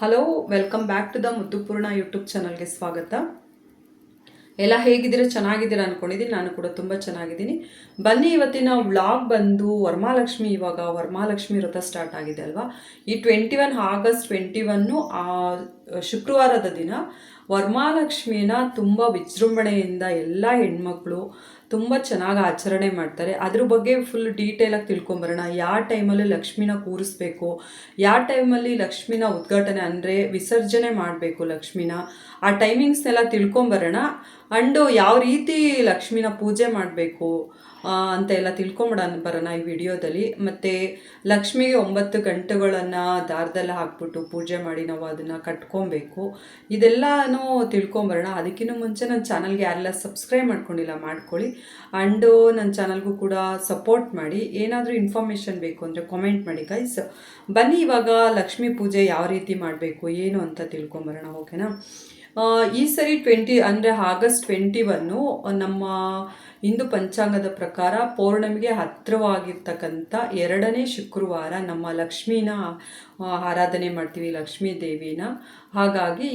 Hello, welcome back to the Muddupoorna YouTube ಚಾನಲ್ಗೆ ಸ್ವಾಗತ. ಎಲ್ಲ ಹೇಗಿದ್ದೀರಾ? ಚೆನ್ನಾಗಿದ್ದೀರಾ ಅನ್ಕೊಂಡಿದ್ದೀನಿ. ನಾನು ಕೂಡ ತುಂಬ ಚೆನ್ನಾಗಿದ್ದೀನಿ. ಬನ್ನಿ, ಇವತ್ತಿನ ವ್ಲಾಗ್ ಬಂದು ವರಮಹಾಲಕ್ಷ್ಮಿ. ಇವಾಗ ವರಮಹಾಲಕ್ಷ್ಮಿ ವ್ರತ ಸ್ಟಾರ್ಟ್ ಆಗಿದೆ ಅಲ್ವಾ? ಈ ಆಗಸ್ಟ್ 21 ಶುಕ್ರವಾರದ ದಿನ ವರಮಹಾಲಕ್ಷ್ಮಿನ ತುಂಬ ವಿಜೃಂಭಣೆಯಿಂದ ಎಲ್ಲ ಹೆಣ್ಮಕ್ಳು ತುಂಬ ಚೆನ್ನಾಗಿ ಆಚರಣೆ ಮಾಡ್ತಾರೆ. ಅದ್ರ ಬಗ್ಗೆ ಫುಲ್ ಡೀಟೇಲಾಗಿ ತಿಳ್ಕೊಂಬರೋಣ. ಯಾವ ಟೈಮಲ್ಲಿ ಲಕ್ಷ್ಮಿನ ಕೂರಿಸ್ಬೇಕು, ಯಾವ ಟೈಮಲ್ಲಿ ಲಕ್ಷ್ಮಿನ ಉದ್ಘಾಟನೆ ಅಂದರೆ ವಿಸರ್ಜನೆ ಮಾಡಬೇಕು ಲಕ್ಷ್ಮಿನ, ಆ ಟೈಮಿಂಗ್ಸ್ನೆಲ್ಲ ತಿಳ್ಕೊಂಬರೋಣ. ಅಂಡು ಯಾವ ರೀತಿ ಲಕ್ಷ್ಮಿನ ಪೂಜೆ ಮಾಡಬೇಕು ಅಂತ ಎಲ್ಲ ಬರೋಣ ಈ ವಿಡಿಯೋದಲ್ಲಿ. ಮತ್ತು ಲಕ್ಷ್ಮಿಗೆ 9 ಗಂಟೆಗಳನ್ನು ದಾರದಲ್ಲಿ ಹಾಕ್ಬಿಟ್ಟು ಪೂಜೆ ಮಾಡಿ ನಾವು ಅದನ್ನು ಕಟ್ಕೊಬೇಕು. ಇದೆಲ್ಲನೂ ತಿಳ್ಕೊಂಬರೋಣ. ಅದಕ್ಕಿಂತ ಮುಂಚೆ ನನ್ನ ಚಾನಲ್ಗೆ ಯಾರೆಲ್ಲ ಸಬ್ಸ್ಕ್ರೈಬ್ ಮಾಡ್ಕೊಂಡಿಲ್ಲ ಮಾಡ್ಕೊಳ್ಳಿ. ಅಂಡು ನನ್ನ ಚಾನಲ್ಗೂ ಕೂಡ ಸಪೋರ್ಟ್ ಮಾಡಿ. ಏನಾದರೂ ಇನ್ಫಾರ್ಮೇಷನ್ ಬೇಕು ಅಂದರೆ ಕಾಮೆಂಟ್ ಮಾಡಿ ಗೈಸ್. ಬನ್ನಿ, ಇವಾಗ ಲಕ್ಷ್ಮೀ ಪೂಜೆ ಯಾವ ರೀತಿ ಮಾಡಬೇಕು ಏನು ಅಂತ ತಿಳ್ಕೊಂಬರೋಣ. ಓಕೆನಾ? ಈ ಸರಿ ಆಗಸ್ಟ್ 21 ನಮ್ಮ ಹಿಂದೂ ಪಂಚಾಂಗದ ಪ್ರಕಾರ ಪೌರ್ಣಮಿಗೆ ಹತ್ತಿರವಾಗಿರ್ತಕ್ಕಂಥ 2ನೇ ಶುಕ್ರವಾರ. ನಮ್ಮ ಲಕ್ಷ್ಮೀನ ಆರಾಧನೆ ಮಾಡ್ತೀವಿ, ಲಕ್ಷ್ಮೀ ದೇವಿನ. ಹಾಗಾಗಿ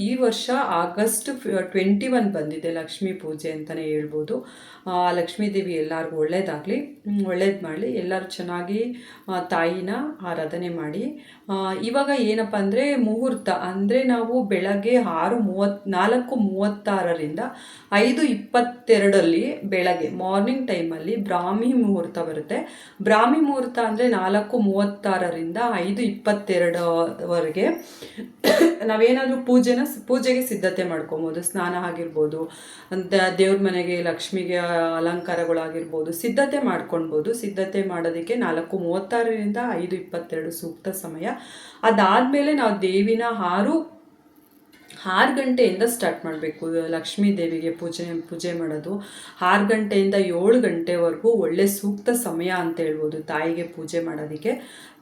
ಈ ವರ್ಷ ಆಗಸ್ಟ್ 21 ಬಂದಿದೆ ಲಕ್ಷ್ಮೀ ಪೂಜೆ ಅಂತಲೇ ಹೇಳ್ಬೋದು. ಲಕ್ಷ್ಮೀ ದೇವಿ ಎಲ್ಲರಿಗೂ ಒಳ್ಳೇದು ಮಾಡಲಿ. ಎಲ್ಲರೂ ಚೆನ್ನಾಗಿ ತಾಯಿನ ಆರಾಧನೆ ಮಾಡಿ. ಇವಾಗ ಏನಪ್ಪ ಅಂದರೆ ಮುಹೂರ್ತ ಅಂದರೆ ನಾವು ಬೆಳಗ್ಗೆ 4:36ರಿಂದ 5:22 ಬೆಳಗ್ಗೆ ಮಾರ್ನಿಂಗ್ ಟೈಮಲ್ಲಿ ಬ್ರಾಹ್ಮಿ ಮುಹೂರ್ತ ಬರುತ್ತೆ. ಬ್ರಾಹ್ಮಿ ಮುಹೂರ್ತ ಅಂದರೆ 4:36ರಿಂದ 5:22ವರೆಗೆ ನಾವೇನಾದರೂ ಪೂಜೆಗೆ ಸಿದ್ಧತೆ ಮಾಡ್ಕೊಬೋದು. ಸ್ನಾನ ಆಗಿರ್ಬೋದು, ದೇವ್ರ ಮನೆಗೆ ಲಕ್ಷ್ಮಿಗೆ ಅಲಂಕಾರಗಳಾಗಿರ್ಬೋದು, ಸಿದ್ಧತೆ ಮಾಡ್ಕೊಳ್ಬೋದು. ಸಿದ್ಧತೆ ಮಾಡೋದಕ್ಕೆ 4:36ರಿಂದ 5:22 ಸೂಕ್ತ ಸಮಯ. ಅದಾದಮೇಲೆ ನಾವು ದೇವಿನ 6 ಗಂಟೆಯಿಂದ ಸ್ಟಾರ್ಟ್ ಮಾಡಬೇಕು ಲಕ್ಷ್ಮೀ ದೇವಿಗೆ ಪೂಜೆ ಮಾಡೋದು. 6 ಗಂಟೆಯಿಂದ 7 ಗಂಟೆವರೆಗೂ ಒಳ್ಳೆ ಸೂಕ್ತ ಸಮಯ ಅಂತ ಹೇಳ್ಬೋದು ತಾಯಿಗೆ ಪೂಜೆ ಮಾಡೋದಕ್ಕೆ.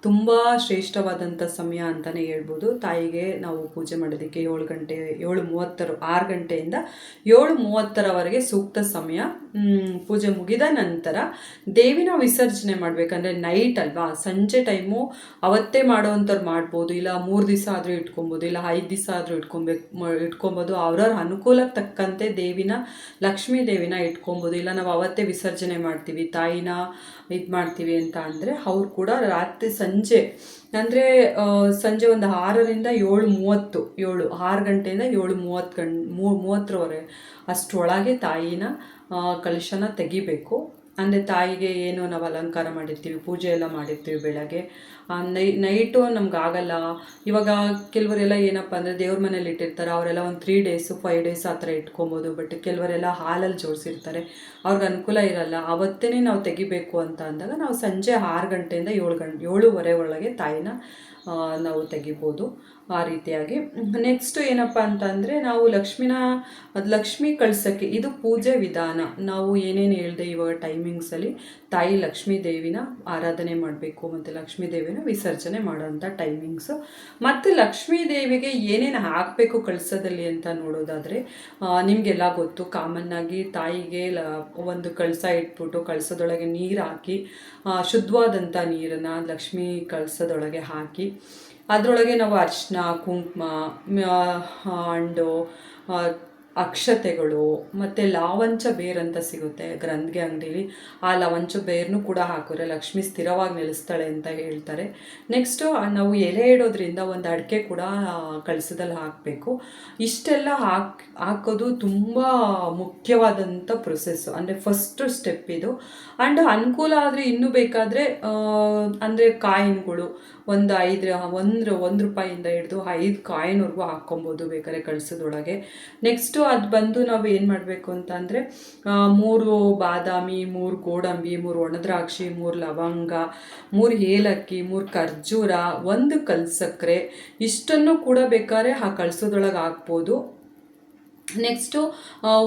ತುಂಬ ಶ್ರೇಷ್ಠವಾದಂಥ ಸಮಯ ಅಂತಲೇ ಹೇಳ್ಬೋದು. ತಾಯಿಗೆ ನಾವು ಪೂಜೆ ಮಾಡೋದಕ್ಕೆ 7:30 6 ಗಂಟೆಯಿಂದ 7:30ರವರೆಗೆ ಸೂಕ್ತ ಸಮಯ. ಪೂಜೆ ಮುಗಿದ ನಂತರ ದೇವಿನ ವಿಸರ್ಜನೆ ಮಾಡಬೇಕಂದ್ರೆ ನೈಟ್ ಅಲ್ವಾ, ಸಂಜೆ ಟೈಮು ಅವತ್ತೇ ಮಾಡೋವಂಥವ್ರು ಮಾಡ್ಬೋದು. ಇಲ್ಲ 3 ದಿವಸ ಆದರೂ ಇಟ್ಕೊಬೋದು, ಇಲ್ಲ 5 ದಿವಸ ಆದರೂ ಇಟ್ಕೊಬೋದು. ಅವ್ರವ್ರ ಅನುಕೂಲಕ್ಕೆ ತಕ್ಕಂತೆ ಲಕ್ಷ್ಮೀ ದೇವಿನ ಇಟ್ಕೊಬೋದು. ಇಲ್ಲ ನಾವು ಅವತ್ತೇ ವಿಸರ್ಜನೆ ಮಾಡ್ತೀವಿ, ತಾಯಿನ ಇದು ಮಾಡ್ತೀವಿ ಅಂತ ಅಂದರೆ ಅವ್ರು ಕೂಡ ಸಂಜೆ ಒಂದು 6ರಿಂದ 7:30 6 ಗಂಟೆಯಿಂದ 7:30 ಅಷ್ಟರೊಳಗೆ ತಾಯಿನ ಕಲಶನ ತೆಗಿಬೇಕು. ಅಂದರೆ ತಾಯಿಗೆ ಏನು ನಾವು ಅಲಂಕಾರ ಮಾಡಿರ್ತೀವಿ, ಪೂಜೆ ಎಲ್ಲ ಮಾಡಿರ್ತೀವಿ ಬೆಳಗ್ಗೆ. ನೈಟು ನಮಗಾಗಲ್ಲ. ಇವಾಗ ಕೆಲವರೆಲ್ಲ ಏನಪ್ಪ ಅಂದರೆ ದೇವ್ರ ಮನೇಲಿ ಇಟ್ಟಿರ್ತಾರೆ, ಅವರೆಲ್ಲ ಒಂದು 3 ಡೇಸು 5 ಡೇಸ್ ಆ ಥರ ಇಟ್ಕೊಬೋದು. ಬಟ್ ಕೆಲವರೆಲ್ಲ ಹಾಲಲ್ಲಿ ಜೋಡಿಸಿರ್ತಾರೆ, ಅವ್ರಿಗೆ ಅನುಕೂಲ ಇರಲ್ಲ. ಅವತ್ತೇ ನಾವು ತೆಗಿಬೇಕು ಅಂತ ಅಂದಾಗ ನಾವು ಸಂಜೆ 6 ಗಂಟೆಯಿಂದ 7:30 ಒಳಗೆ ತಾಯಿನ ನಾವು ತೆಗಿಬೋದು. ಆ ರೀತಿಯಾಗಿ ನೆಕ್ಸ್ಟ್ ಏನಪ್ಪ ಅಂತಂದರೆ ನಾವು ಲಕ್ಷ್ಮಿ ಕಳ್ಸೋಕ್ಕೆ ಇದು ಪೂಜೆ ವಿಧಾನ. ನಾವು ಏನೇನು ಹೇಳಿದೆ ಇವಾಗ ಟೈಮಿಂಗ್ಸಲ್ಲಿ ತಾಯಿ ಲಕ್ಷ್ಮೀ ದೇವಿನ ಆರಾಧನೆ ಮಾಡಬೇಕು ಮತ್ತು ಲಕ್ಷ್ಮೀ ದೇವಿನ ವಿಸರ್ಜನೆ ಮಾಡೋಂಥ ಟೈಮಿಂಗ್ಸು. ಮತ್ತು ಲಕ್ಷ್ಮೀ ದೇವಿಗೆ ಏನೇನು ಹಾಕಬೇಕು ಕಳಸದಲ್ಲಿ ಅಂತ ನೋಡೋದಾದರೆ ನಿಮಗೆಲ್ಲ ಗೊತ್ತು. ಕಾಮನ್ನಾಗಿ ತಾಯಿಗೆ ಒಂದು ಕಳಸ ಇಟ್ಬಿಟ್ಟು ಕಳಸದೊಳಗೆ ನೀರು ಹಾಕಿ, ಶುದ್ಧವಾದಂಥ ನೀರನ್ನು ಲಕ್ಷ್ಮೀ ಕಳಸದೊಳಗೆ ಹಾಕಿ ಅದರೊಳಗೆ ನಾವು ಅರಿಶಿನ, ಕುಂಕುಮ ಅಂಡು ಅಕ್ಷತೆಗಳು ಮತ್ತು ಲಾವಂಚ ಬೇರು ಅಂತ ಸಿಗುತ್ತೆ ಗ್ರಂಥಿಗೆ ಅಂಗಡೀಲಿ. ಆ ಲಾವಂಚ ಬೇರನ್ನು ಕೂಡ ಹಾಕಿದ್ರೆ ಲಕ್ಷ್ಮಿ ಸ್ಥಿರವಾಗಿ ನೆಲೆಸ್ತಾಳೆ ಅಂತ ಹೇಳ್ತಾರೆ. ನೆಕ್ಸ್ಟು ನಾವು ಎಲೆ ಇಡೋದ್ರಿಂದ ಒಂದು ಅಡಿಕೆ ಕೂಡ ಕಳಸದಲ್ಲಿ ಹಾಕಬೇಕು. ಇಷ್ಟೆಲ್ಲ ಹಾಕೋದು ತುಂಬ ಮುಖ್ಯವಾದಂಥ ಪ್ರೊಸೆಸ್ಸು, ಅಂದರೆ ಫಸ್ಟು ಸ್ಟೆಪ್ ಇದು. ಆ್ಯಂಡ್ ಅನುಕೂಲ ಆದರೆ ಇನ್ನೂ ಬೇಕಾದರೆ ಅಂದರೆ ಕಾಯಿನ್ಗಳು ಒಂದು 1 ರೂಪಾಯಿಂದ ಹಿಡಿದು 5 ಕಾಯಿನ್ವರೆಗೂ ಹಾಕ್ಕೊಬೋದು ಬೇಕಾದ್ರೆ ಕಳಸದೊಳಗೆ. ನೆಕ್ಸ್ಟು ಅದು ಬಂದು ನಾವು ಏನು ಮಾಡಬೇಕು ಅಂತ ಅಂದರೆ 3 ಬಾದಾಮಿ, 3 ಗೋಡಂಬಿ, 3 ಒಣದ್ರಾಕ್ಷಿ, 3 ಲವಂಗ, 3 ಏಲಕ್ಕಿ, 3 ಖರ್ಜೂರ, 1 ಕಲ್ಸಕ್ಕರೆ, ಇಷ್ಟನ್ನು ಕೂಡ ಬೇಕಾದ್ರೆ ಆ ಕಳಸದೊಳಗೆ ಹಾಕ್ಬೋದು. ನೆಕ್ಸ್ಟು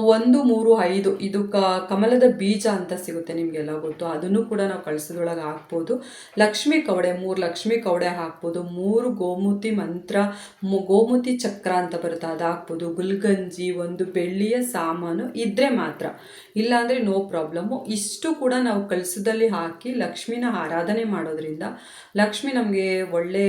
1, 3, 5 ಇದು ಕಮಲದ ಬೀಜ ಅಂತ ಸಿಗುತ್ತೆ, ನಿಮಗೆಲ್ಲ ಗೊತ್ತು. ಅದನ್ನು ಕೂಡ ನಾವು ಕಳಸದೊಳಗೆ ಹಾಕ್ಬೋದು. ಲಕ್ಷ್ಮೀ ಕವಡೆ 3 ಲಕ್ಷ್ಮೀ ಕವಡೆ ಹಾಕ್ಬೋದು. 3 ಗೋಮೂತಿ ಚಕ್ರ ಅಂತ ಬರುತ್ತೆ, ಅದು ಹಾಕ್ಬೋದು. ಗುಲ್ಗಂಜಿ, 1 ಬೆಳ್ಳಿಯ ಸಾಮಾನು ಇದ್ದರೆ ಮಾತ್ರ, ಇಲ್ಲಾಂದರೆ ನೋ ಪ್ರಾಬ್ಲಮ್ಮು. ಇಷ್ಟು ಕೂಡ ನಾವು ಕಳಸದಲ್ಲಿ ಹಾಕಿ ಲಕ್ಷ್ಮಿನ ಆರಾಧನೆ ಮಾಡೋದ್ರಿಂದ ಲಕ್ಷ್ಮಿ ನಮಗೆ ಒಳ್ಳೆ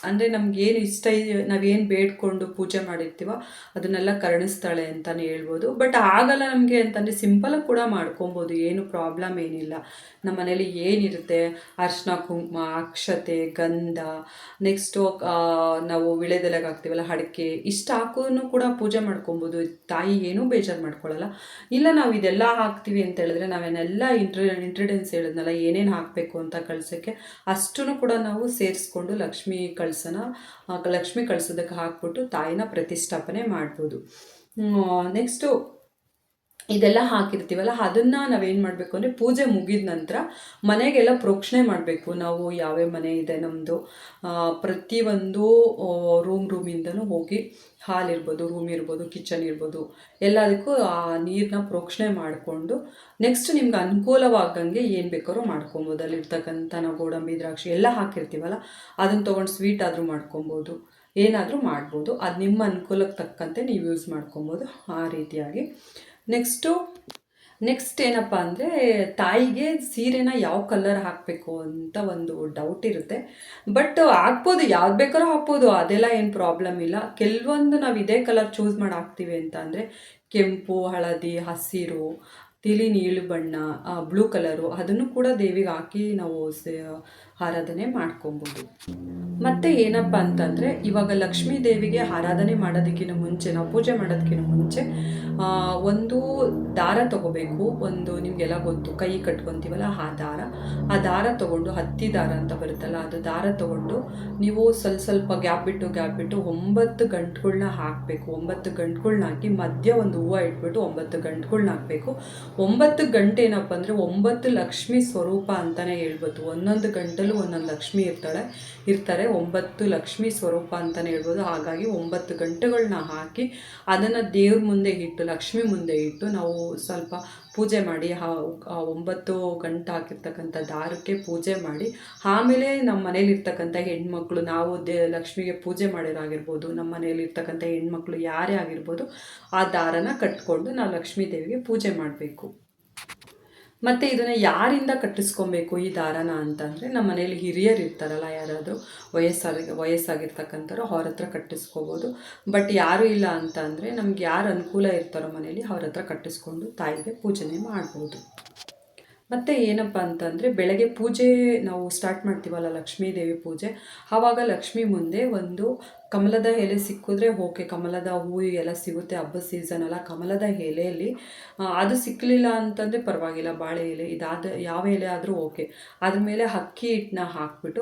ಅಂದರೆ ನಮಗೇನು ಇಷ್ಟ ನಾವೇನು ಬೇಡ್ಕೊಂಡು ಪೂಜೆ ಮಾಡಿರ್ತೀವೋ ಅದನ್ನೆಲ್ಲ ಕರುಣಿಸ್ತಾಳೆ ಅಂತಲೇ ಹೇಳ್ಬೋದು. ಬಟ್ ಆಗಲ್ಲ ನಮಗೆ ಅಂತಂದರೆ ಸಿಂಪಲಾಗಿ ಕೂಡ ಮಾಡ್ಕೊಬೋದು, ಏನು ಪ್ರಾಬ್ಲಮ್ ಏನಿಲ್ಲ. ನಮ್ಮ ಮನೇಲಿ ಏನಿರುತ್ತೆ ಅರಿಶಿನ ಕುಂಕುಮ, ಅಕ್ಷತೆ, ಗಂಧ, ನೆಕ್ಸ್ಟು ನಾವು ವಿಳೆದೆಲೆಗೆ ಹಾಕ್ತೀವಲ್ಲ ಅಡಿಕೆ, ಇಷ್ಟು ಹಾಕೂ ಕೂಡ ಪೂಜೆ ಮಾಡ್ಕೊಬೋದು. ತಾಯಿ ಏನೂ ಬೇಜಾರು ಮಾಡ್ಕೊಳ್ಳಲ್ಲ. ಇಲ್ಲ ನಾವು ಇದೆಲ್ಲ ಹಾಕ್ತೀವಿ ಅಂತ ಹೇಳಿದ್ರೆ ನಾವೇನೆಲ್ಲ ಇಂಟ್ರಿಡೆನ್ಸ್ ಹೇಳಿದ್ನಲ್ಲ ಏನೇನು ಹಾಕಬೇಕು ಅಂತ ಕಳ್ಸೋಕ್ಕೆ ಅಷ್ಟೂ ಕೂಡ ನಾವು ಸೇರಿಸ್ಕೊಂಡು ಲಕ್ಷ್ಮಿ ಕಳ್ಸೋದಕ್ಕೆ ಹಾಕ್ಬಿಟ್ಟು ತಾಯಿನ ಪ್ರತಿಷ್ಠಾಪನೆ ಮಾಡ್ಬೋದು. ನೆಕ್ಸ್ಟು ಇದೆಲ್ಲ ಹಾಕಿರ್ತೀವಲ್ಲ ಅದನ್ನು ನಾವೇನು ಮಾಡಬೇಕು ಅಂದರೆ ಪೂಜೆ ಮುಗಿದ ನಂತರ ಮನೆಗೆಲ್ಲ ಪ್ರೋಕ್ಷಣೆ ಮಾಡಬೇಕು. ನಾವು ಯಾವ್ಯಾವ ಮನೆ ಇದೆ ನಮ್ಮದು ಪ್ರತಿಯೊಂದು ರೂಮಿಂದನೂ ಹೋಗಿ ಹಾಲ್ ಇರ್ಬೋದು, ರೂಮ್ ಇರ್ಬೋದು, ಕಿಚನ್ ಇರ್ಬೋದು, ಎಲ್ಲದಕ್ಕೂ ಆ ನೀರನ್ನ ಪ್ರೋಕ್ಷಣೆ ಮಾಡಿಕೊಂಡು ನೆಕ್ಸ್ಟ್ ನಿಮ್ಗೆ ಅನುಕೂಲವಾಗಂಗೆ ಏನು ಬೇಕಾದ್ರೂ ಮಾಡ್ಕೊಬೋದು. ಅಲ್ಲಿರ್ತಕ್ಕಂಥ ನಾವು ಗೋಡಂಬಿ, ದ್ರಾಕ್ಷಿ ಎಲ್ಲ ಹಾಕಿರ್ತೀವಲ್ಲ ಅದನ್ನು ತೊಗೊಂಡು ಸ್ವೀಟ್ ಆದರೂ ಮಾಡ್ಕೊಬೋದು, ಏನಾದರೂ ಮಾಡ್ಬೋದು. ಅದು ನಿಮ್ಮ ಅನುಕೂಲಕ್ಕೆ ತಕ್ಕಂತೆ ನೀವು ಯೂಸ್ ಮಾಡ್ಕೊಬೋದು ಆ ರೀತಿಯಾಗಿ. ನೆಕ್ಸ್ಟ್ ಏನಪ್ಪ ಅಂದರೆ ತಾಯಿಗೆ ಸೀರೆನ ಯಾವ ಕಲರ್ ಹಾಕಬೇಕು ಅಂತ ಒಂದು ಡೌಟ್ ಇರುತ್ತೆ. ಬಟ್ ಹಾಕ್ಬೋದು, ಯಾವ್ದು ಬೇಕಾದ್ರೂ ಹಾಕ್ಬೋದು, ಅದೆಲ್ಲ ಏನು ಪ್ರಾಬ್ಲಮ್ ಇಲ್ಲ. ಕೆಲವೊಂದು ನಾವು ಇದೇ ಕಲರ್ ಚೂಸ್ ಮಾಡಿ ಹಾಕ್ತೀವಿ ಅಂತ ಅಂದರೆ ಕೆಂಪು, ಹಳದಿ, ಹಸಿರು, ತಿಳಿ ನೀಳು ಬಣ್ಣ, ಬ್ಲೂ ಕಲರು, ಅದನ್ನು ಕೂಡ ದೇವಿಗೆ ಹಾಕಿ ನಾವು ಆರಾಧನೆ ಮಾಡ್ಕೊಬೋದು. ಮತ್ತು ಏನಪ್ಪ ಅಂತಂದರೆ ಇವಾಗ ಲಕ್ಷ್ಮೀ ದೇವಿಗೆ ಆರಾಧನೆ ಮಾಡೋದಕ್ಕಿಂತ ಮುಂಚೆ, ನಾವು ಪೂಜೆ ಮಾಡೋದಕ್ಕಿಂತ ಮುಂಚೆ ಒಂದು ದಾರ ತೊಗೋಬೇಕು. ಒಂದು ನಿಮಗೆಲ್ಲ ಗೊತ್ತು, ಕೈ ಕಟ್ಕೊತೀವಲ್ಲ ಆ ದಾರ ತೊಗೊಂಡು, ಹತ್ತಿ ದಾರ ಅಂತ ಬರುತ್ತಲ್ಲ ಅದು ದಾರ ತೊಗೊಂಡು ನೀವು ಸ್ವಲ್ಪ ಗ್ಯಾಪ್ ಬಿಟ್ಟು 9 ಗಂಟುಗಳ್ನ ಹಾಕಬೇಕು. 9 ಗಂಟುಗಳ್ನ ಹಾಕಿ ಮಧ್ಯ ಒಂದು ಹೂವು ಇಟ್ಬಿಟ್ಟು 9 ಗಂಟುಗಳ್ನ ಹಾಕಬೇಕು. 9 ಗಂಟೆ ಏನಪ್ಪ ಅಂದರೆ 9 ಲಕ್ಷ್ಮಿ ಸ್ವರೂಪ ಅಂತಲೇ ಹೇಳ್ಬೋದು. ಒಂದೊಂದು ಗಂಟಲು ಒಂದೊಂದು ಲಕ್ಷ್ಮಿ ಇರ್ತಾರೆ. 9 ಲಕ್ಷ್ಮಿ ಸ್ವರೂಪ ಅಂತಲೇ ಹೇಳ್ಬೋದು. ಹಾಗಾಗಿ 9 ಗಂಟೆಗಳನ್ನ ಹಾಕಿ ಅದನ್ನು ದೇವ್ರ ಮುಂದೆ ಇಟ್ಟು, ಲಕ್ಷ್ಮಿ ಮುಂದೆ ಇಟ್ಟು ನಾವು ಸ್ವಲ್ಪ ಪೂಜೆ ಮಾಡಿ 9 ಗಂಟೆ ಹಾಕಿರ್ತಕ್ಕಂಥ ದಾರಕ್ಕೆ ಪೂಜೆ ಮಾಡಿ ಆಮೇಲೆ ನಮ್ಮ ಮನೇಲಿರ್ತಕ್ಕಂಥ ಹೆಣ್ಮಕ್ಳು, ನಾವು ಲಕ್ಷ್ಮಿಗೆ ಪೂಜೆ ಮಾಡಿರೋಗಿರ್ಬೋದು, ನಮ್ಮ ಮನೇಲಿರ್ತಕ್ಕಂಥ ಹೆಣ್ಮಕ್ಳು ಯಾರೇ ಆಗಿರ್ಬೋದು ಆ ದಾರನ ಕಟ್ಕೊಂಡು ನಾವು ಲಕ್ಷ್ಮೀ ದೇವಿಗೆ ಪೂಜೆ ಮಾಡಬೇಕು. ಮತ್ತು ಇದನ್ನು ಯಾರಿಂದ ಕಟ್ಟಿಸ್ಕೊಬೇಕು ಈ ದಾರನ ಅಂತಂದರೆ ನಮ್ಮ ಮನೇಲಿ ಹಿರಿಯರು ಇರ್ತಾರಲ್ಲ, ಯಾರಾದರೂ ವಯಸ್ಸಾಗಿರ್ತಕ್ಕಂಥವ್ರು ಅವ್ರ ಹತ್ರ ಕಟ್ಟಿಸ್ಕೋಬೋದು. ಬಟ್ ಯಾರೂ ಇಲ್ಲ ಅಂತ ಅಂದರೆ ನಮ್ಗೆ ಯಾರು ಅನುಕೂಲ ಇರ್ತಾರೋ ಮನೇಲಿ ಅವ್ರ ಹತ್ರ ಕಟ್ಟಿಸ್ಕೊಂಡು ತಾಯಿಗೆ ಪೂಜನೆ ಮಾಡ್ಬೋದು. ಮತ್ತು ಏನಪ್ಪ ಅಂತಂದರೆ ಬೆಳಗ್ಗೆ ಪೂಜೆ ನಾವು ಸ್ಟಾರ್ಟ್ ಮಾಡ್ತೀವಲ್ಲ ಲಕ್ಷ್ಮೀ ದೇವಿ ಪೂಜೆ, ಆವಾಗ ಲಕ್ಷ್ಮಿ ಮುಂದೆ ಒಂದು ಕಮಲದ ಎಲೆ ಸಿಕ್ಕಿದ್ರೆ ಓಕೆ, ಕಮಲದ ಹೂವು ಎಲ್ಲ ಸಿಗುತ್ತೆ, ಹಬ್ಬದ ಸೀಸನ್ ಅಲ್ಲ. ಕಮಲದ ಎಲೆಯಲ್ಲಿ ಅದು ಸಿಕ್ಕಲಿಲ್ಲ ಅಂತಂದರೆ ಪರವಾಗಿಲ್ಲ, ಬಾಳೆ ಎಲೆ, ಇದಾದ ಯಾವ ಎಲೆ ಆದರೂ ಓಕೆ. ಅದ್ರ ಮೇಲೆ ಅಕ್ಕಿ ಹಿಟ್ಟನ್ನ ಹಾಕ್ಬಿಟ್ಟು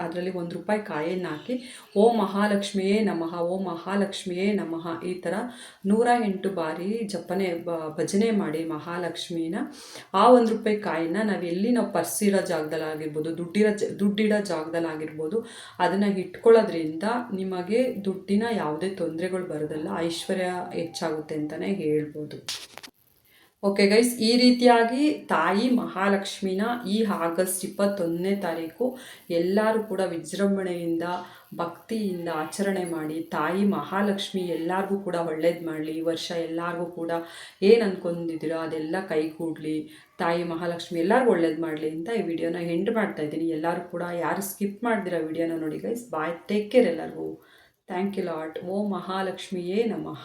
ಅದರಲ್ಲಿ ₹1 ಕಾಯನ್ನು ಹಾಕಿ ಓಂ ಮಹಾಲಕ್ಷ್ಮಿಯೇ ನಮಃ, ಓಂ ಮಹಾಲಕ್ಷ್ಮಿಯೇ ನಮಃ ಈ ಥರ 108 ಬಾರಿ ಭಜನೆ ಮಾಡಿ ಮಹಾಲಕ್ಷ್ಮಿನ ಆ ₹1 ಕಾಯಿನ ನಾವು ಪರ್ಸಿಡೋ ಜಾಗದಲ್ಲಾಗಿರ್ಬೋದು, ದುಡ್ಡಿಡೋ ಜಾಗದಲ್ಲಾಗಿರ್ಬೋದು ಅದನ್ನು ಇಟ್ಕೊಳ್ಳೋದ್ರಿಂದ ನಿಮಗೆ ದುಡ್ಡಿನ ಯಾವುದೇ ತೊಂದರೆಗಳು ಬರೋದಲ್ಲ, ಐಶ್ವರ್ಯ ಹೆಚ್ಚಾಗುತ್ತೆ ಅಂತಲೇ ಹೇಳ್ಬೋದು. ಓಕೆ ಗೈಸ್, ಈ ರೀತಿಯಾಗಿ ತಾಯಿ ಮಹಾಲಕ್ಷ್ಮಿನ ಈ ಆಗಸ್ಟ್ 21ನೇ ತಾರೀಕು ಎಲ್ಲರೂ ಕೂಡ ವಿಜೃಂಭಣೆಯಿಂದ ಭಕ್ತಿಯಿಂದ ಆಚರಣೆ ಮಾಡಿ ತಾಯಿ ಮಹಾಲಕ್ಷ್ಮಿ ಎಲ್ಲರಿಗೂ ಕೂಡ ಒಳ್ಳೇದು ಮಾಡಲಿ. ಈ ವರ್ಷ ಎಲ್ಲರಿಗೂ ಕೂಡ ಏನು ಅಂದ್ಕೊಂಡಿದ್ದೀರೋ ಅದೆಲ್ಲ ಕೈಗೂಡಲಿ, ತಾಯಿ ಮಹಾಲಕ್ಷ್ಮಿ ಎಲ್ಲರಿಗೂ ಒಳ್ಳೇದು ಮಾಡಲಿ ಅಂತ ಈ ವಿಡಿಯೋನ ಎಂಡ್ ಮಾಡ್ತಾಯಿದ್ದೀನಿ. ಎಲ್ಲರೂ ಕೂಡ ಯಾರು ಸ್ಕಿಪ್ ಮಾಡ್ದಿರೋ ವಿಡಿಯೋನ ನೋಡಿ ಗೈಸ್. ಬಾಯ್, ಟೇಕ್ ಕೇರ್ ಎಲ್ಲರಿಗೂ. Thank you lot. ಓಂ ಮಹಾಲಕ್ಷ್ಮಿಯೇ ನಮಃ.